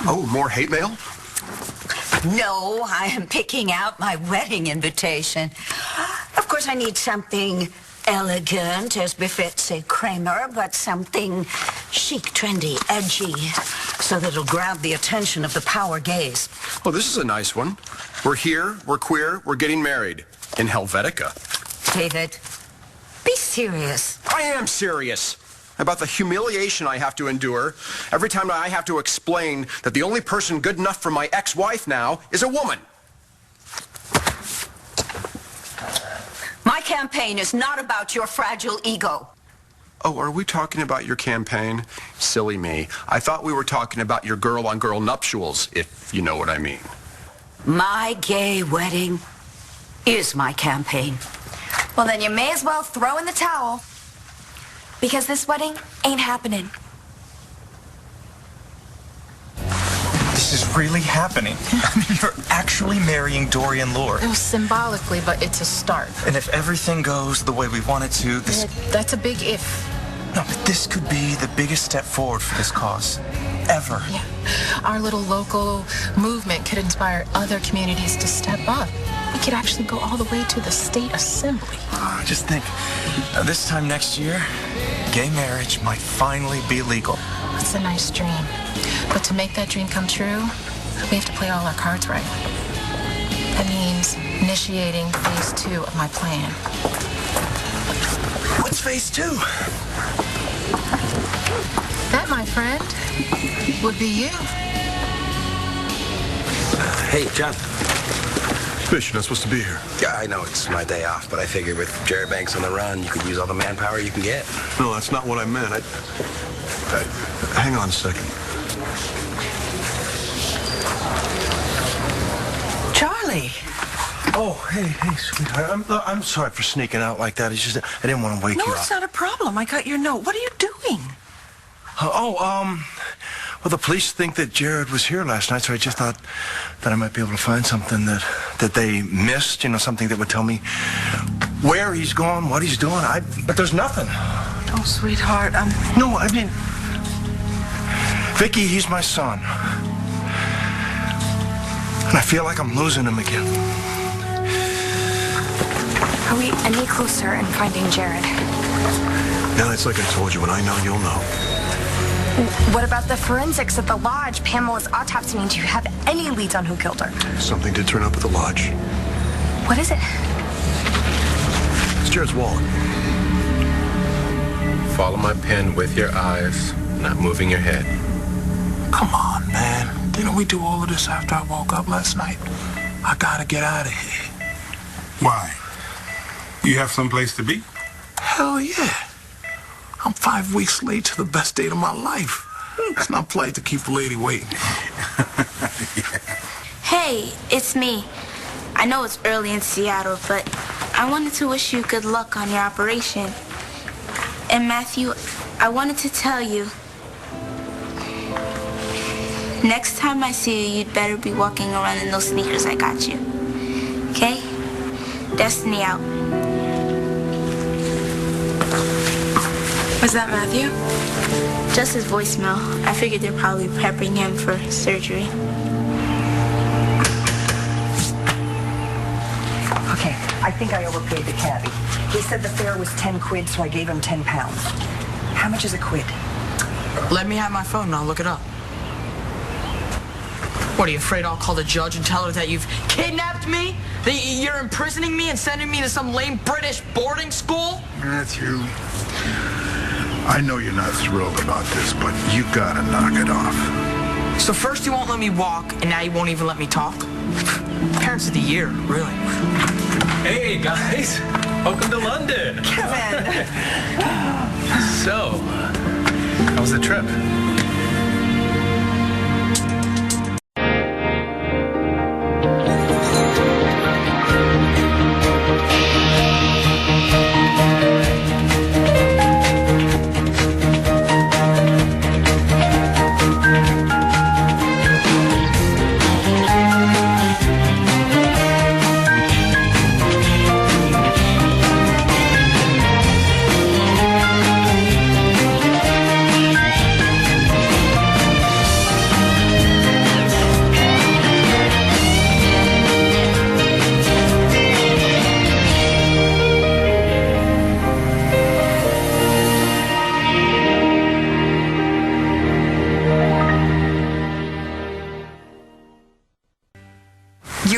Oh, more hate mail? No, I am picking out my wedding invitation. Of course, I need something elegant, as befits a Kramer, but something chic, trendy, edgy, so that it'll grab the attention of the power gaze. Oh, this is a nice one. We're here, we're queer, we're getting married. In Helvetica. David, be serious. I am serious about the humiliation I have to endure every time I have to explain that the only person good enough for my ex-wife now is a woman. My campaign is not about your fragile ego. Oh, are we talking about your campaign? Silly me. I thought we were talking about your girl-on-girl nuptials, if you know what I mean. My gay wedding is my campaign. Well, then you may as well throw in the towel. Because this wedding ain't happening. This is really happening. I mean, you're actually marrying Dorian Lore. It was symbolically, but it's a start. And if everything goes the way we want it to, this... That's a big if. No, but this could be the biggest step forward for this cause. Ever. Yeah. Our little local movement could inspire other communities to step up. We could actually go all the way to the state assembly. Just think, this time next year, gay marriage might finally be legal. It's a nice dream. But to make that dream come true, we have to play all our cards right. That means initiating phase 2 of my plan. What's phase 2? That, my friend, would be you. Hey, John. Fish, you're not supposed to be here. Yeah, I know it's my day off, but I figured with Jared Banks on the run, you could use all the manpower you can get. No, that's not what I meant. Hang on a second. Charlie. Oh, hey, sweetheart. I'm sorry for sneaking out like that. It's just I didn't want to wake you up. No, it's not a problem. I got your note. What are you doing? Well, the police think that Jared was here last night, so I just thought that I might be able to find something that they missed, something that would tell me where he's gone, what he's doing. But there's nothing. Oh, sweetheart, No, I mean, Vicky, he's my son. And I feel like I'm losing him again. Are we any closer in finding Jared? Yeah, it's like I told you. When I know, you'll know. What about the forensics at the lodge? Pamela's autopsy. Do you have any leads on who killed her? Something did turn up at the lodge. What is it? It's Jared's wallet. Follow my pen with your eyes, not moving your head. Come on, man. Didn't we do all of this after I woke up last night? I gotta get out of here. Why? You have someplace to be? Hell yeah. I'm 5 weeks late to the best date of my life. It's not polite to keep a lady waiting. Hey, it's me. I know it's early in Seattle, but I wanted to wish you good luck on your operation. And Matthew, I wanted to tell you, next time I see you, you'd better be walking around in those sneakers I got you. Okay? Destiny out. Was that Matthew? Just his voicemail. I figured they're probably prepping him for surgery. Okay, I think I overpaid the cabbie. He said the fare was 10 quid, so I gave him 10 pounds. How much is a quid? Let me have my phone and I'll look it up. What, are you afraid I'll call the judge and tell her that you've kidnapped me? That you're imprisoning me and sending me to some lame British boarding school? Matthew, I know you're not thrilled about this, but you gotta knock it off. So first you won't let me walk, and now you won't even let me talk? Parents of the year, really. Hey, guys. Welcome to London. Kevin! So, how was the trip?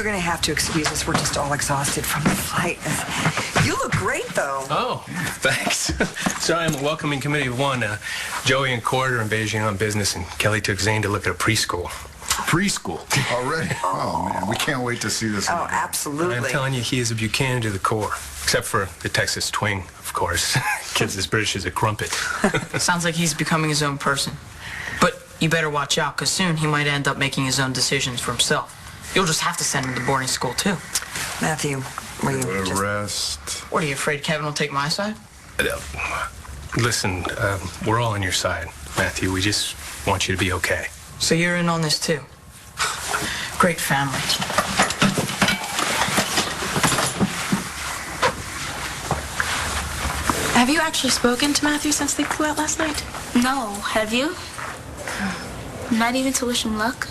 You're going to have to excuse us. We're just all exhausted from the flight. You look great, though. Oh, thanks. Sorry, I'm a welcoming committee of one. Joey and Cord are in Beijing on business, and Kelly took Zane to look at a preschool. Preschool? Already? Oh, man, we can't wait to see this. Oh, absolutely. I'm telling you, he is a Buchanan to the core. Except for the Texas twang, of course. Kid's as British as a crumpet. Sounds like he's becoming his own person. But you better watch out, because soon he might end up making his own decisions for himself. You'll just have to send him to boarding school, too. Matthew, will you just... Rest. What, are you afraid Kevin will take my side? Listen, we're all on your side, Matthew. We just want you to be okay. So you're in on this, too. Great family. Have you actually spoken to Matthew since they flew out last night? No, have you? Not even to wish him luck?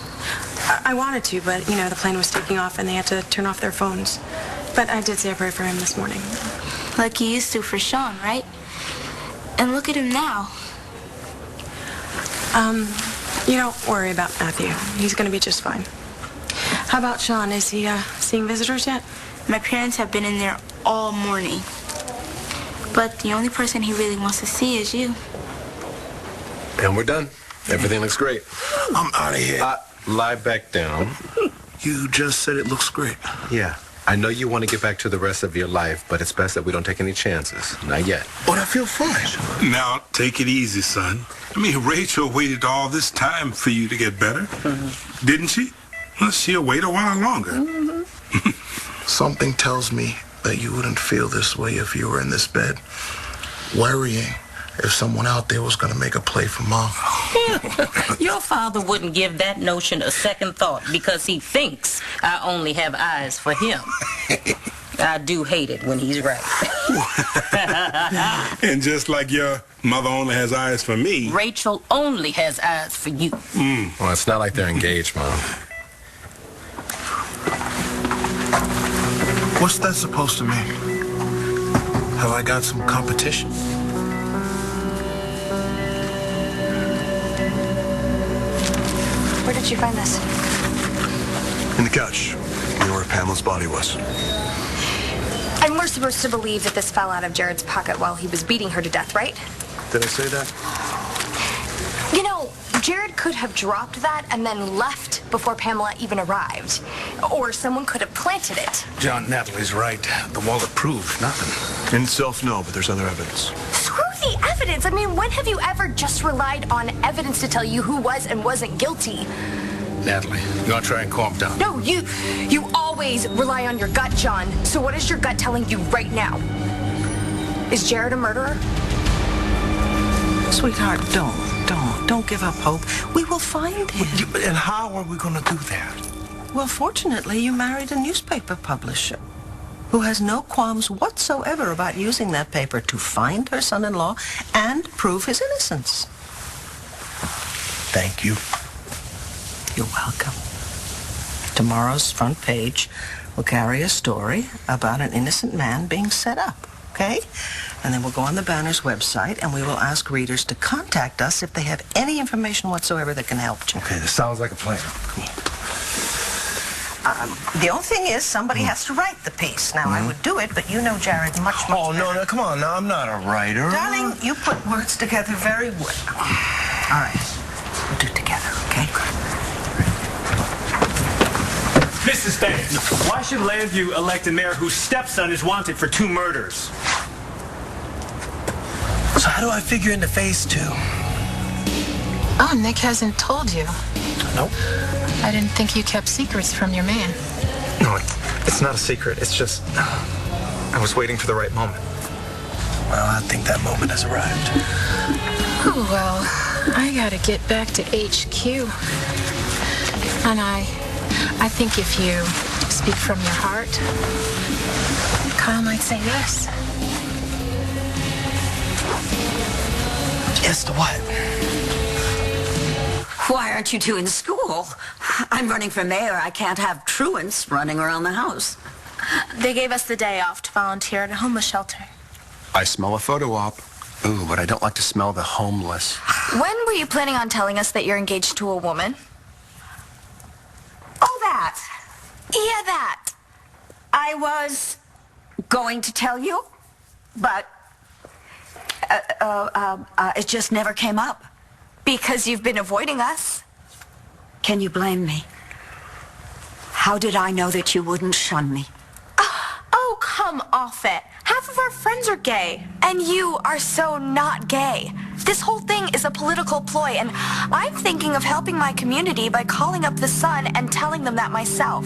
I wanted to, but, you know, the plane was taking off and they had to turn off their phones. But I did say a prayer for him this morning. Like he used to for Sean, right? And look at him now. You don't worry about Matthew. He's going to be just fine. How about Sean? Is he seeing visitors yet? My parents have been in there all morning. But the only person he really wants to see is you. And we're done. Everything looks great. I'm out of here. Lie back down. You just said it looks great. Yeah. I know you want to get back to the rest of your life, but it's best that we don't take any chances. Not yet. But I feel fine. Now, take it easy, son. I mean, Rachel waited all this time for you to get better. Didn't she? Well, she'll wait a while longer. Something tells me that you wouldn't feel this way if you were in this bed, worrying if someone out there was going to make a play for Mom. Your father wouldn't give that notion a second thought because he thinks I only have eyes for him. I do hate it when he's right. And just like your mother only has eyes for me. Rachel only has eyes for you. Well, it's not like they're engaged, Mom. What's that supposed to mean? Have I got some competition? Where did you find this? In the couch, where Pamela's body was. And we're supposed to believe that this fell out of Jared's pocket while he was beating her to death, right? Did I say that? You know, Jared could have dropped that and then left before Pamela even arrived. Or someone could have planted it. John, Natalie's right. The wallet proved nothing. In itself, no, but there's other evidence. Screw the evidence. I mean, when have you ever just relied on evidence to tell you who was and wasn't guilty? Natalie, you want to try and calm down? No, you always rely on your gut, John. So what is your gut telling you right now? Is Jared a murderer? Sweetheart, don't give up hope. We will find him. And how are we going to do that? Well, fortunately, you married a newspaper publisher who has no qualms whatsoever about using that paper to find her son-in-law and prove his innocence. Thank you. You're welcome. Tomorrow's front page will carry a story about an innocent man being set up, okay? And then we'll go on the Banner's website and we will ask readers to contact us if they have any information whatsoever that can help Jared. Okay, this sounds like a plan. Cool. The only thing is, somebody has to write the piece. Now, I would do it, but you know Jared much Oh, better. no, come on. Now, I'm not a writer. Darling, you put words together very well. All right. We'll do it together, okay? Mrs. Bennett, why should Landview elect a mayor whose stepson is wanted for 2 murders? So how do I figure into phase 2? Oh, Nick hasn't told you. Nope. I didn't think you kept secrets from your man. No, it's not a secret. It's just I was waiting for the right moment. Well, I think that moment has arrived. Oh, well, I gotta get back to HQ. And I think if you speak from your heart, Kyle might say yes. Yes to what? Why aren't you two in school? I'm running for mayor. I can't have truants running around the house. They gave us the day off to volunteer at a homeless shelter. I smell a photo op. Ooh, but I don't like to smell the homeless. When were you planning on telling us that you're engaged to a woman? Oh, that. Yeah, that. I was going to tell you, but it just never came up. Because you've been avoiding us. Can you blame me? How did I know that you wouldn't shun me? Oh, come off it. Half of our friends are gay. And you are so not gay. This whole thing is a political ploy, and I'm thinking of helping my community by calling up the Sun and telling them that myself.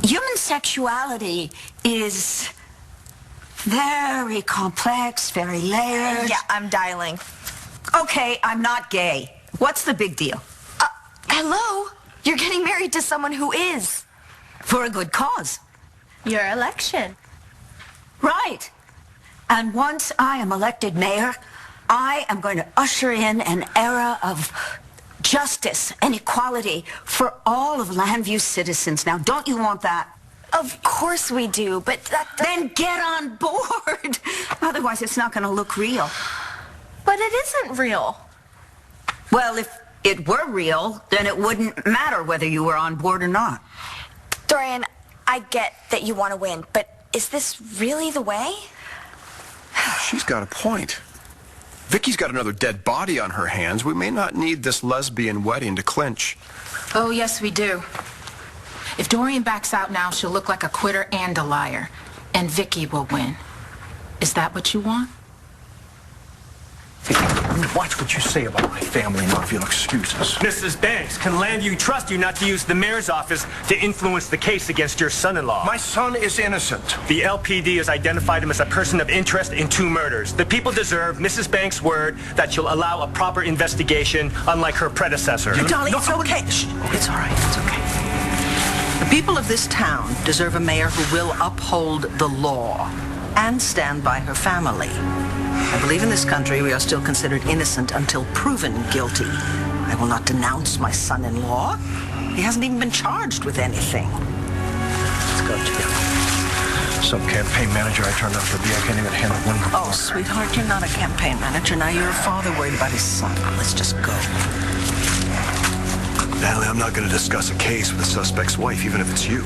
Human sexuality is very complex, very layered. Yeah, I'm dialing. Okay, I'm not gay. What's the big deal? Hello? You're getting married to someone who is. For a good cause. Your election. Right. And once I am elected mayor, I am going to usher in an era of justice and equality for all of Landview's citizens. Now, don't you want that? Of course we do, but Then get on board. Otherwise, it's not going to look real. But it isn't real. Well, if it were real, then it wouldn't matter whether you were on board or not. Dorian, I get that you want to win, but is this really the way? She's got a point. Vicky's got another dead body on her hands. We may not need this lesbian wedding to clinch. Oh, yes, we do. If Dorian backs out now, she'll look like a quitter and a liar. And Vicky will win. Is that what you want? Watch what you say about my family and not feel excuses. Mrs. Banks, can Landview trust you not to use the mayor's office to influence the case against your son-in-law? My son is innocent. The LPD has identified him as a person of interest in 2 murders. The people deserve Mrs. Banks' word that she'll allow a proper investigation, unlike her predecessor. Darling, it's okay. Shh. It's all right. It's okay. The people of this town deserve a mayor who will uphold the law and stand by her family. I believe in this country we are still considered innocent until proven guilty. I will not denounce my son-in-law. He hasn't even been charged with anything. Let's go together. Some campaign manager I turned out to be. I can't even handle one more. Oh, sweetheart, you're not a campaign manager. Now you're a father worried about his son. Let's just go. Natalie, I'm not going to discuss a case with a suspect's wife, even if it's you.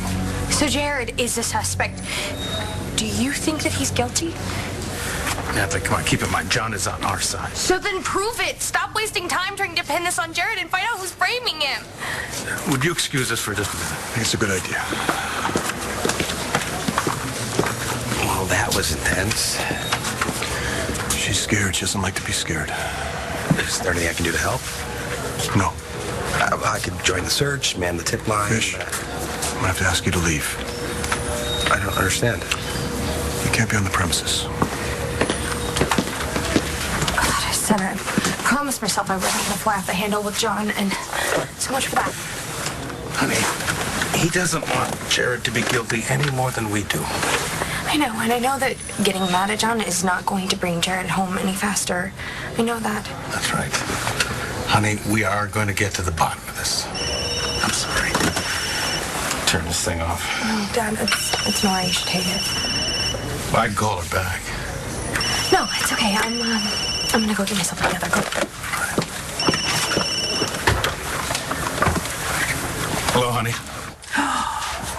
So Jared is a suspect. Do you think that he's guilty? Natalie, come on, keep in mind, John is on our side. So then prove it. Stop wasting time trying to pin this on Jared and find out who's framing him. Would you excuse us for just a minute? I think it's a good idea. Well, that was intense. She's scared. She doesn't like to be scared. Is there anything I can do to help? No. I could join the search, man the tip line. Fish, I'm going to have to ask you to leave. I don't understand. You can't be on the premises. God, Senator, I promised myself I wasn't going to fly off the handle with John, and so much for that. Honey, he doesn't want Jared to be guilty any more than we do. I know, and I know that getting mad at John is not going to bring Jared home any faster. I know that. That's right. Honey, we are going to get to the bottom of this. I'm sorry. Turn this thing off. No, Dad, it's Nora. You should take it. Well, I'd call her back. No, it's okay. I'm gonna go get myself together. Go. Hello, honey.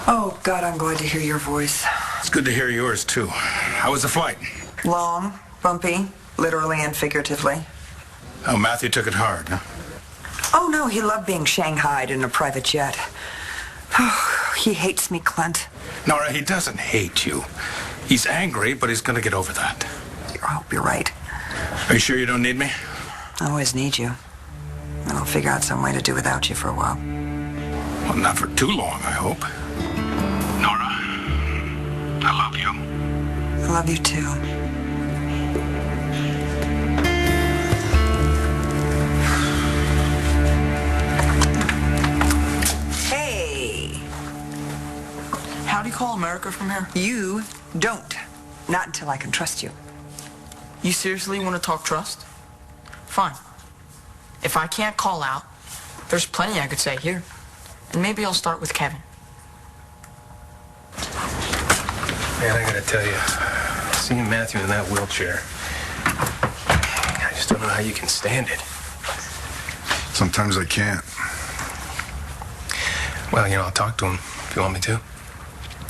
Oh, God, I'm glad to hear your voice. It's good to hear yours, too. How was the flight? Long, bumpy, literally and figuratively. Oh, Matthew took it hard, huh? Oh, no, he loved being shanghaied in a private jet. Oh, he hates me, Clint. Nora, he doesn't hate you. He's angry, but he's going to get over that. I hope you're right. Are you sure you don't need me? I always need you. And I'll figure out some way to do without you for a while. Well, not for too long, I hope. Nora, I love you. I love you, too. Hey! How do you call America from here? You don't. Not until I can trust you. You seriously want to talk trust? Fine. If I can't call out, there's plenty I could say here. And maybe I'll start with Kevin. Man, I gotta tell you, seeing Matthew in that wheelchair, I just don't know how you can stand it. Sometimes I can't. Well, I'll talk to him if you want me to.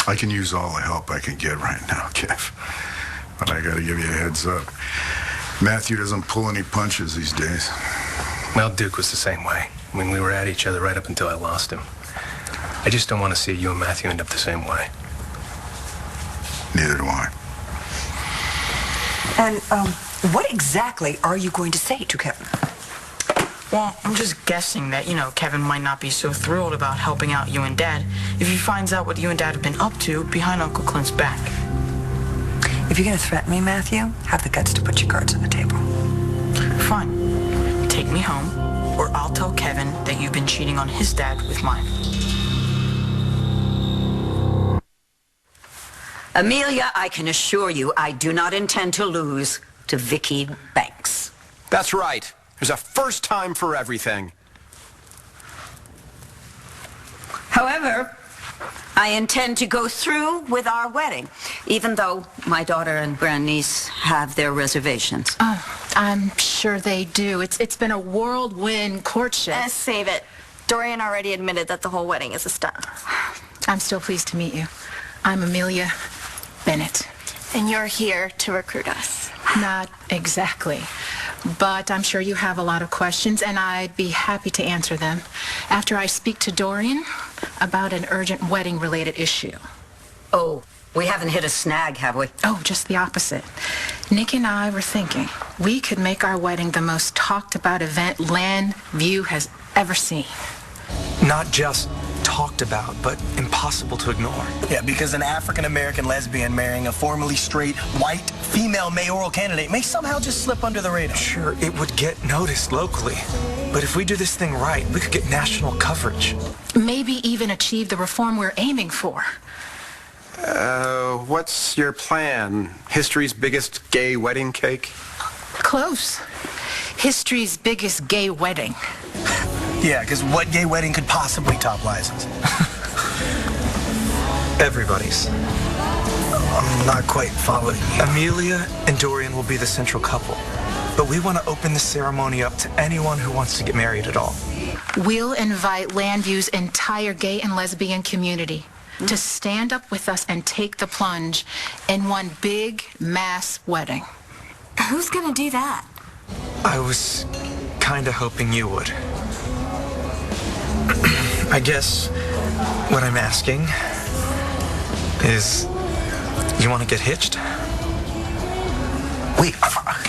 I can use all the help I can get right now, Kev. But I gotta give you a heads up. Matthew doesn't pull any punches these days. Well, Duke was the same way. I mean, we were at each other right up until I lost him. I just don't want to see you and Matthew end up the same way. Neither do I. And, what exactly are you going to say to Kevin? Well, I'm just guessing that, Kevin might not be so thrilled about helping out you and Dad if he finds out what you and Dad have been up to behind Uncle Clint's back. If you're going to threaten me, Matthew, have the guts to put your cards on the table. Fine. Take me home, or I'll tell Kevin that you've been cheating on his dad with mine. Amelia, I can assure you I do not intend to lose to Vicky Banks. That's right. There's a first time for everything. However, I intend to go through with our wedding, even though my daughter and grandniece have their reservations. Oh, I'm sure they do. It's been a whirlwind courtship. Save it. Dorian already admitted that the whole wedding is a stunt. I'm still pleased to meet you. I'm Amelia Bennett. And you're here to recruit us. Not exactly. But I'm sure you have a lot of questions, and I'd be happy to answer them after I speak to Dorian about an urgent wedding-related issue. Oh, we haven't hit a snag, have we? Oh, just the opposite. Nick and I were thinking we could make our wedding the most talked-about event Landview has ever seen. Not just talked about, but impossible to ignore. Yeah, because an African-American lesbian marrying a formerly straight, white, female mayoral candidate may somehow just slip under the radar. Sure, it would get noticed locally. But if we do this thing right, we could get national coverage. Maybe even achieve the reform we're aiming for. What's your plan? History's biggest gay wedding cake? Close. History's biggest gay wedding. Yeah, because what gay wedding could possibly top Liza's? Everybody's. I'm not quite following you. Amelia and Dorian will be the central couple. But we want to open the ceremony up to anyone who wants to get married at all. We'll invite Landview's entire gay and lesbian community to stand up with us and take the plunge in one big mass wedding. Who's gonna do that? I was kind of hoping you would. I guess what I'm asking is, you want to get hitched? Wait,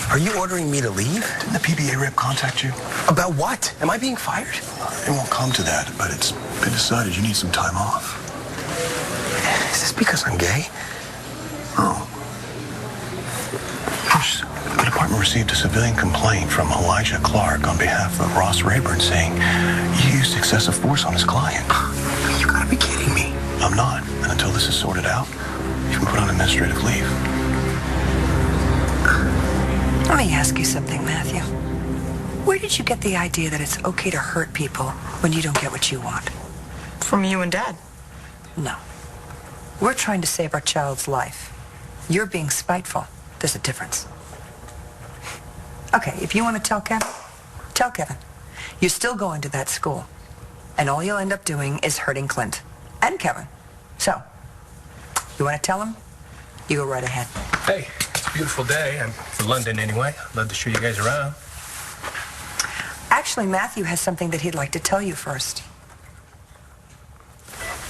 are you ordering me to leave? Didn't the PBA rep contact you? About what? Am I being fired? It won't come to that, but it's been decided you need some time off. Is this because I'm gay? Oh. First, the department received a civilian complaint from Elijah Clark on behalf of Ross Rayburn saying you used excessive force on his client. You gotta be kidding me. I'm not. And until this is sorted out, you can put on administrative leave. Let me ask you something, Matthew. Where did you get the idea that it's okay to hurt people when you don't get what you want? From you and Dad. No. We're trying to save our child's life. You're being spiteful. There's a difference. Okay, if you want to tell Kevin, tell Kevin. You're still going to that school. And all you'll end up doing is hurting Clint. And Kevin. So, you want to tell him? You go right ahead. Hey, it's a beautiful day. I'm from London anyway. I'd love to show you guys around. Actually, Matthew has something that he'd like to tell you first.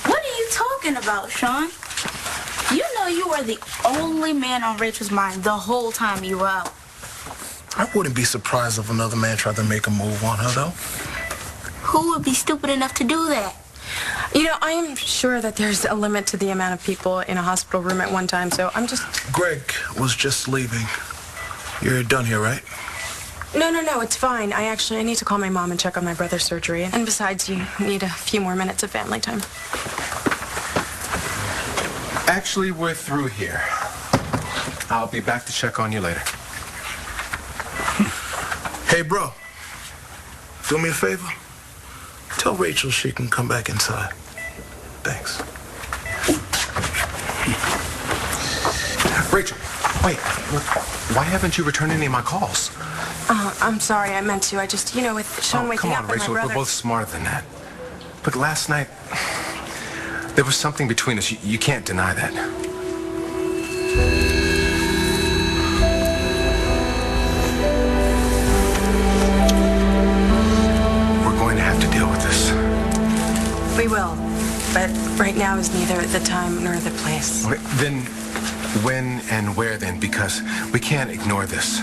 What are you talking about, Sean? You know you were the only man on Rachel's mind the whole time you were out. I wouldn't be surprised if another man tried to make a move on her, though. Who would be stupid enough to do that? You know, I'm sure that there's a limit to the amount of people in a hospital room at one time, so I'm just... Greg was just leaving. You're done here, right? No, it's fine. I need to call my mom and check on my brother's surgery. And besides, you need a few more minutes of family time. Actually, we're through here. I'll be back to check on you later. Hey, bro. Do me a favor. Tell Rachel she can come back inside. Thanks. Rachel, wait. Why haven't you returned any of my calls? I'm sorry, I meant to. I just, with Sean waking come on, up and Rachel, my we're brother... both smarter than that. Look, last night, there was something between us. You can't deny that. We're going to have to deal with this. We will. But right now is neither the time nor the place. Okay, then, when and where then? Because we can't ignore this.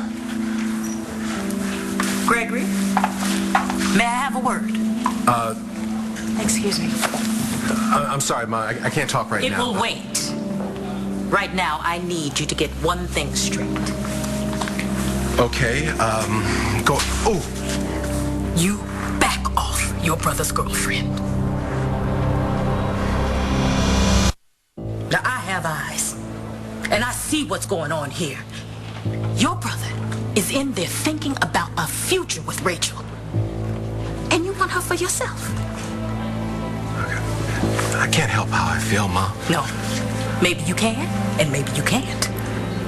Gregory, may I have a word? Excuse me. I'm sorry, Ma. I can't talk right now. It will wait. Right now, I need you to get one thing straight. Okay, go. Oh! You back off your brother's girlfriend. Now, I have eyes, and I see what's going on here. Your brother is in there thinking about a future with Rachel. And you want her for yourself. I can't help how I feel, Ma. No. Maybe you can, and maybe you can't.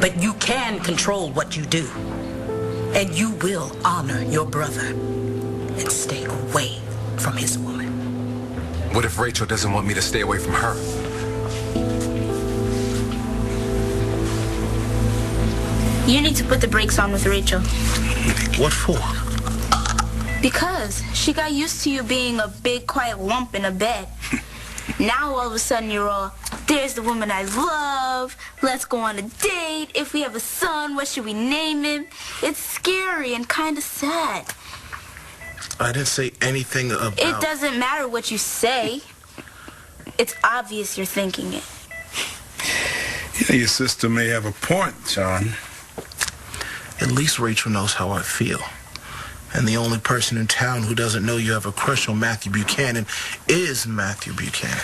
But you can control what you do. And you will honor your brother and stay away from his woman. What if Rachel doesn't want me to stay away from her? You need to put the brakes on with Rachel. What for? Because she got used to you being a big, quiet lump in a bed. Now all of a sudden you're all, there's the woman I love, let's go on a date, if we have a son, what should we name him? It's scary and kind of sad. I didn't say anything about... It doesn't matter what you say. It's obvious you're thinking it. Yeah, your sister may have a point, John. At least Rachel knows how I feel. And the only person in town who doesn't know you have a crush on Matthew Buchanan is Matthew Buchanan.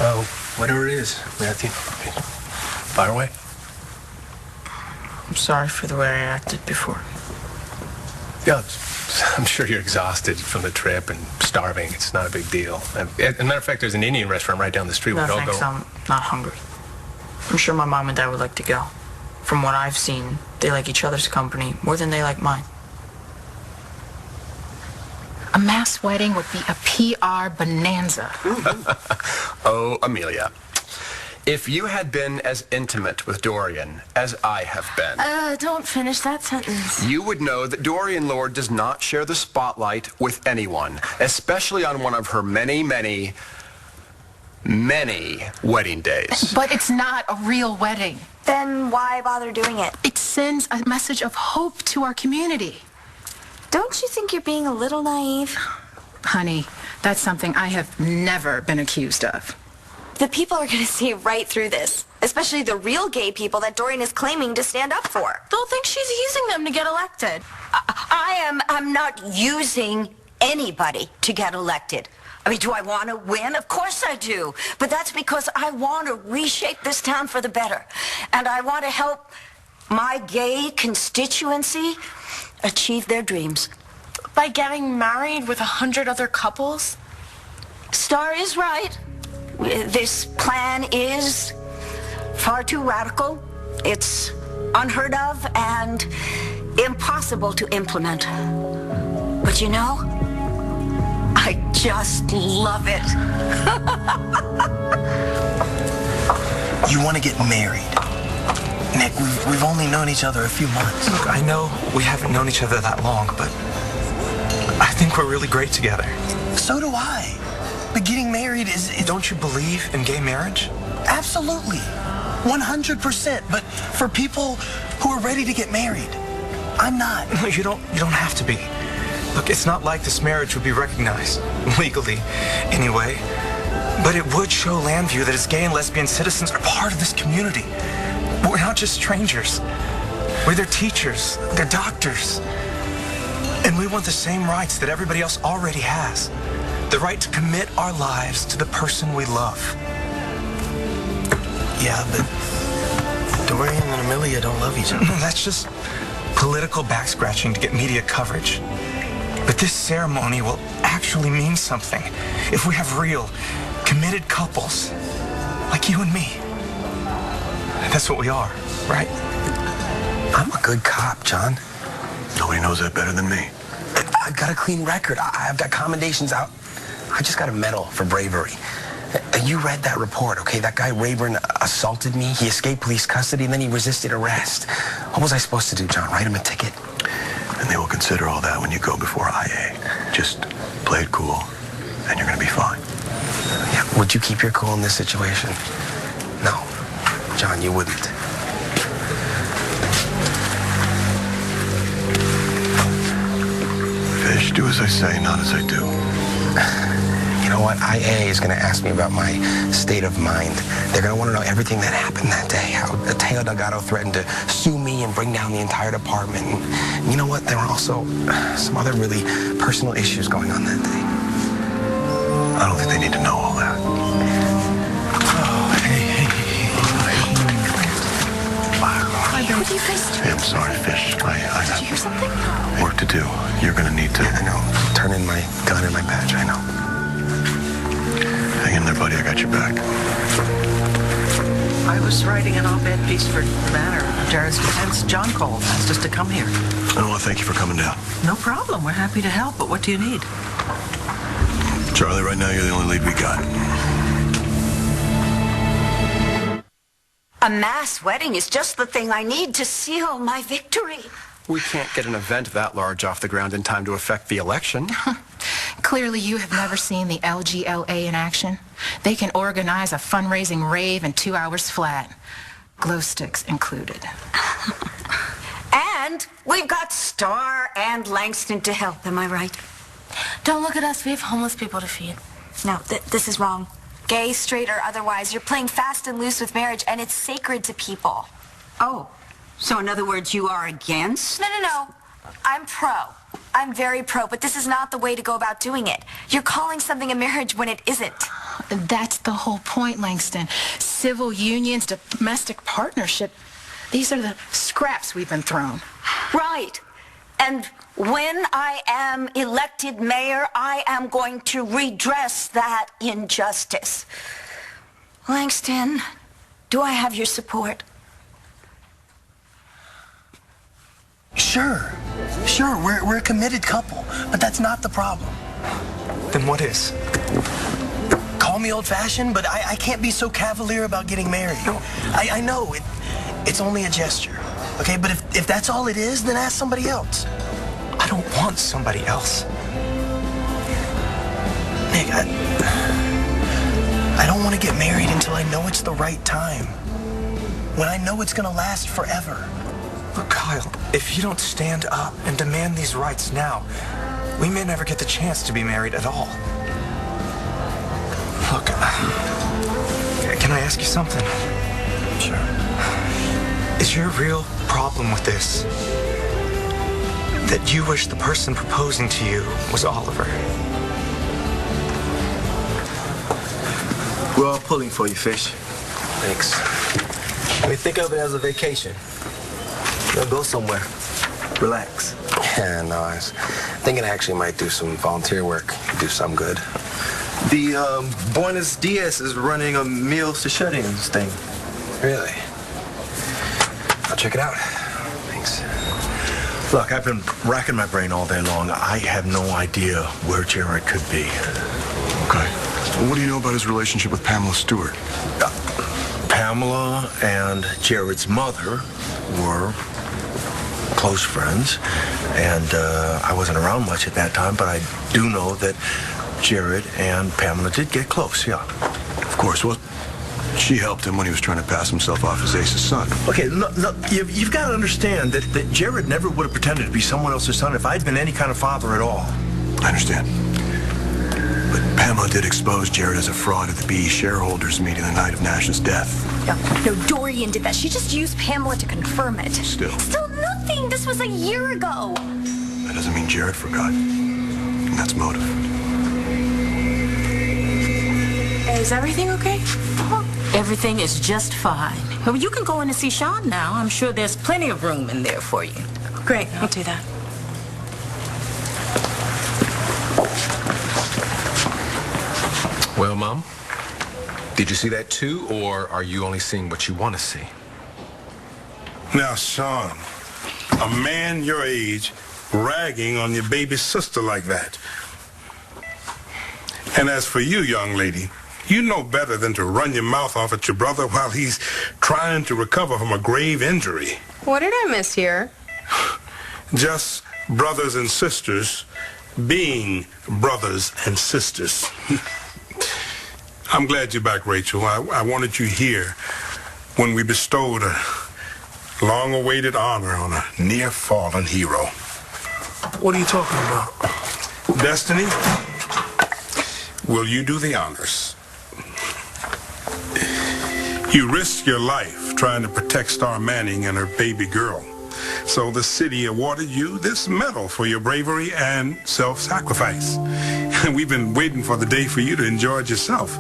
Oh, whatever it is, Matthew. Fire away. I'm sorry for the way I acted before. Yeah, I'm sure you're exhausted from the trip and starving. It's not a big deal. As a matter of fact, there's an Indian restaurant right down the street. No, We could all thanks, go. I'm not hungry. I'm sure my mom and dad would like to go. From what I've seen, they like each other's company more than they like mine. A mass wedding would be a PR bonanza. Oh, Amelia. If you had been as intimate with Dorian as I have been, Don't finish that sentence. you would know that Dorian Lord does not share the spotlight with anyone, especially on one of her many, many, many wedding days. But it's not a real wedding. Then why bother doing it? It sends a message of hope to our community. Don't you think you're being a little naive? Honey, that's something I have never been accused of. The people are going to see right through this, especially the real gay people that Dorian is claiming to stand up for. They'll think she's using them to get elected. I'm not using anybody to get elected. I mean, do I want to win? Of course I do. But that's because I want to reshape this town for the better. And I want to help my gay constituency achieve their dreams. By getting married with 100 other couples? Star is right. This plan is far too radical. It's unheard of and impossible to implement. But you know, I just love it. You want to get married. Nick, we've only known each other a few months. Look, I know we haven't known each other that long, but I think we're really great together. So do I. But getting married is... Don't you believe in gay marriage? Absolutely. 100%. But for people who are ready to get married, I'm not. No, you don't have to be. Look, it's not like this marriage would be recognized, legally, anyway. But it would show Landview that its gay and lesbian citizens are part of this community. We're not just strangers. We're their teachers, their doctors. And we want the same rights that everybody else already has. The right to commit our lives to the person we love. Yeah, but Dorian and Amelia don't love each other. No, that's just political back-scratching to get media coverage. But this ceremony will actually mean something if we have real, committed couples like you and me. That's what we are, right? I'm a good cop, John. Nobody knows that better than me. I've got a clean record. I've got commendations out. I just got a medal for bravery. You read that report, okay? That guy Rayburn assaulted me. He escaped police custody, and then he resisted arrest. What was I supposed to do, John? Write him a ticket? And they will consider all that when you go before IA. Just play it cool, and you're going to be fine. Yeah, would you keep your cool in this situation? No. John, you wouldn't. Fish, do as I say, not as I do. You know what? IA is going to ask me about my state of mind. They're going to want to know everything that happened that day. How Teo Delgado threatened to sue me and bring down the entire department. And you know what? There were also some other really personal issues going on that day. I don't think they need to know all that. Oh, hey. What are you guys doing? Hey, I'm sorry, Fish. I Did you hear something? work to do. You're going to need to... I know. Turn in my gun and my badge. I know. Hang in there, buddy. I got your back. I was writing an op-ed piece for Banner. Jared's defense. John called, asked us to come here. I want to thank you for coming down. No problem. We're happy to help, but what do you need? Charlie, right now you're the only lead we got. A mass wedding is just the thing I need to seal my victory. We can't get an event that large off the ground in time to affect the election. Clearly, you have never seen the LGLA in action. They can organize a fundraising rave in 2 hours flat. Glow sticks included. And we've got Starr and Langston to help, am I right? Don't look at us. We have homeless people to feed. No, this is wrong. Gay, straight, or otherwise, you're playing fast and loose with marriage, and it's sacred to people. Oh, so in other words, you are against? No. I'm pro. I'm very pro, but this is not the way to go about doing it. You're calling something a marriage when it isn't. That's the whole point, Langston. Civil unions, domestic partnership. These are the scraps we've been thrown. Right. And when I am elected mayor, I am going to redress that injustice. Langston, do I have your support? Sure. We're a committed couple, but that's not the problem. Then what is? Call me old-fashioned, but I can't be so cavalier about getting married. I know it's only a gesture, okay? But if that's all it is, then ask somebody else. I don't want somebody else. Nick, I don't want to get married until I know it's the right time. When I know it's going to last forever. Look, Kyle, if you don't stand up and demand these rights now, we may never get the chance to be married at all. Look, can I ask you something? Sure. Is your real problem with this that you wish the person proposing to you was Oliver? We're all pulling for you, Fish. Thanks. I mean, think of it as a vacation. You'll go somewhere. Relax. Yeah, no, I was thinking I actually might do some volunteer work, do some good. The Buenos Dias is running a meals to shut-ins thing. Really? I'll check it out. Thanks. Look, I've been racking my brain all day long. I have no idea where Jared could be. Okay. Well, what do you know about his relationship with Pamela Stewart? Pamela and Jared's mother were close friends, and I wasn't around much at that time, but I do know that Jared and Pamela did get close, yeah. Of course. Well, she helped him when he was trying to pass himself off as Ace's son. Okay, look, you've got to understand that Jared never would have pretended to be someone else's son if I'd been any kind of father at all. I understand. But Pamela did expose Jared as a fraud at the BE shareholders meeting the night of Nash's death. No, Dorian did that. She just used Pamela to confirm it. Still nothing. This was a year ago. That doesn't mean Jared forgot. And that's motive. Is everything okay? Everything is just fine. Well, you can go in and see Sean now. I'm sure there's plenty of room in there for you. Great, I'll do that. Well, Mom, did you see that too, or are you only seeing what you want to see? Now, Sean, a man your age ragging on your baby sister like that. And as for you, young lady, you know better than to run your mouth off at your brother while he's trying to recover from a grave injury. What did I miss here? Just brothers and sisters being brothers and sisters. I'm glad you're back, Rachel. I wanted you here when we bestowed a long-awaited honor on a near-fallen hero. What are you talking about? Destiny, will you do the honors? You risked your life trying to protect Star Manning and her baby girl. So the city awarded you this medal for your bravery and self-sacrifice. We've been waiting for the day for you to enjoy it yourself.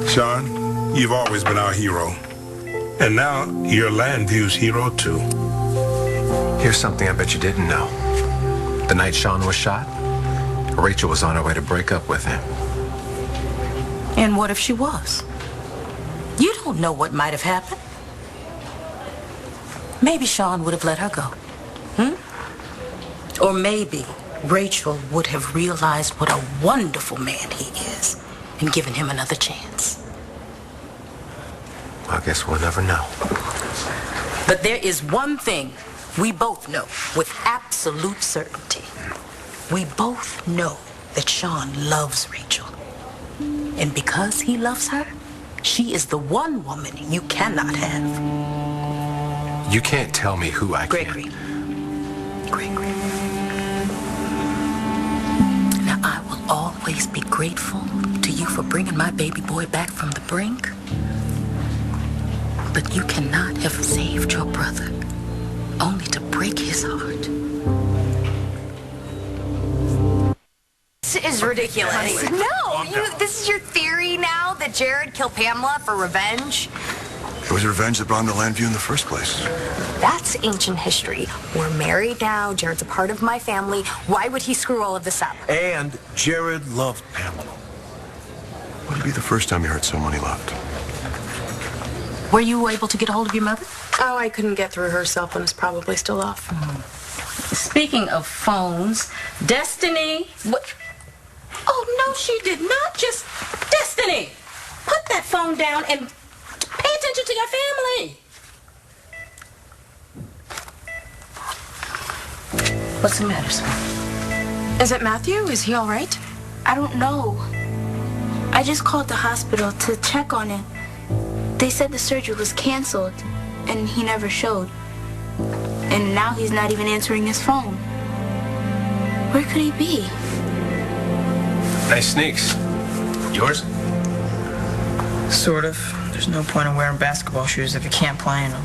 Sean, you've always been our hero. And now you're Landview's hero, too. Here's something I bet you didn't know. The night Sean was shot, Rachel was on her way to break up with him. And what if she was? You don't know what might have happened. Maybe Sean would have let her go. Or maybe Rachel would have realized what a wonderful man he is and given him another chance. I guess we'll never know. But there is one thing we both know with absolute certainty. We both know that Sean loves Rachel. And because he loves her, she is the one woman you cannot have. You can't tell me who I Gregory. Gregory. Now, I will always be grateful to you for bringing my baby boy back from the brink. But you cannot have saved your brother only to break his heart. This is ridiculous. No, this is your theory now that Jared killed Pamela for revenge? It was revenge that brought him to Landview in the first place. That's ancient history. We're married now. Jared's a part of my family. Why would he screw all of this up? And Jared loved Pamela. Would it be the first time you heard someone he loved? Were you able to get a hold of your mother? Oh, I couldn't get through her. Cell phone is probably still off. Speaking of phones, Destiny... What? Oh, no, she did not just... Destiny! Put that phone down and pay attention to your family. What's the matter, son? Is it Matthew? Is he all right? I don't know. I just called the hospital to check on him. They said the surgery was canceled, and he never showed. And now he's not even answering his phone. Where could he be? Nice sneaks. Yours? Sort of. There's no point in wearing basketball shoes if you can't play in them.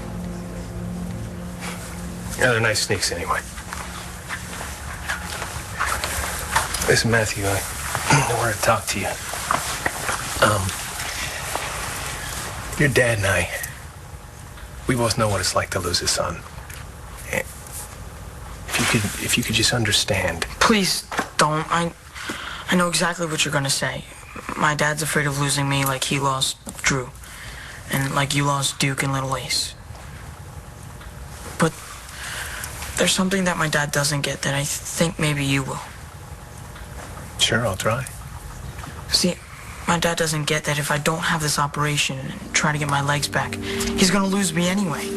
Yeah, they're nice sneaks anyway. Listen, Matthew, I wanted to talk to you. Your dad and I, we both know what it's like to lose a son. If you could just understand. Please don't. I know exactly what you're gonna say. My dad's afraid of losing me like he lost Drew. And like you lost Duke and Little Ace. But there's something that my dad doesn't get that I think maybe you will. Sure, I'll try. See, my dad doesn't get that if I don't have this operation and try to get my legs back, he's gonna lose me anyway.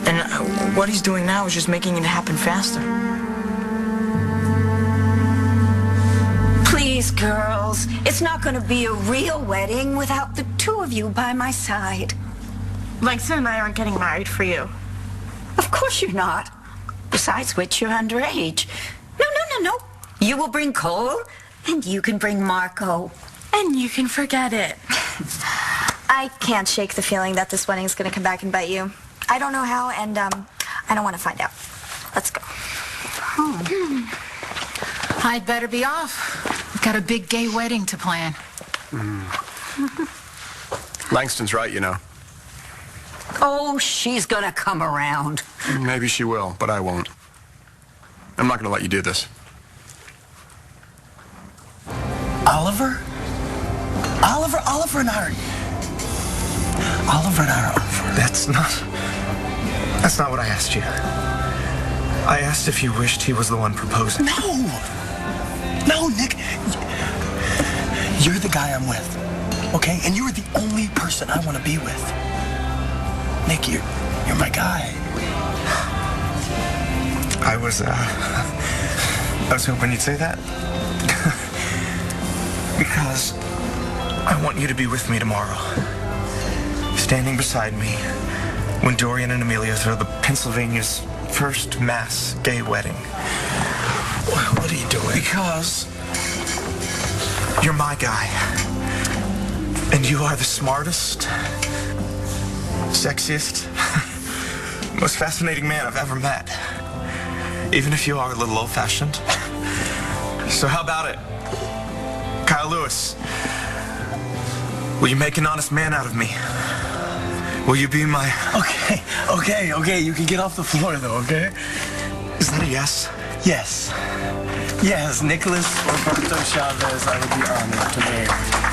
And what he's doing now is just making it happen faster. Please, girls, it's not going to be a real wedding without the two of you by my side. Langston and I aren't getting married for you. Of course you're not. Besides which, you're underage. No. You will bring Cole, and you can bring Marco. And you can forget it. I can't shake the feeling that this wedding's gonna come back and bite you. I don't know how, and I don't want to find out. Let's go. I'd better be off. We've got a big gay wedding to plan. Langston's right, you know. Oh, she's going to come around. Maybe she will, but I won't. I'm not going to let you do this. Oliver and I are over. That's not what I asked you. I asked if you wished he was the one proposing. No, Nick. You're the guy I'm with, okay? And you're the only person I want to be with. Nick, you're my guy. I was hoping you'd say that. Because I want you to be with me tomorrow. Standing beside me when Dorian and Amelia throw the Pennsylvania's first mass gay wedding. What are you doing? Because you're my guy. And you are the smartest, sexiest, most fascinating man I've ever met. Even if you are a little old-fashioned. So how about it? Kyle Lewis, will you make an honest man out of me? Will you be my... Okay, you can get off the floor, though, okay? Is that a yes? Yes, Nicholas Roberto Chavez, I would be honored to marry.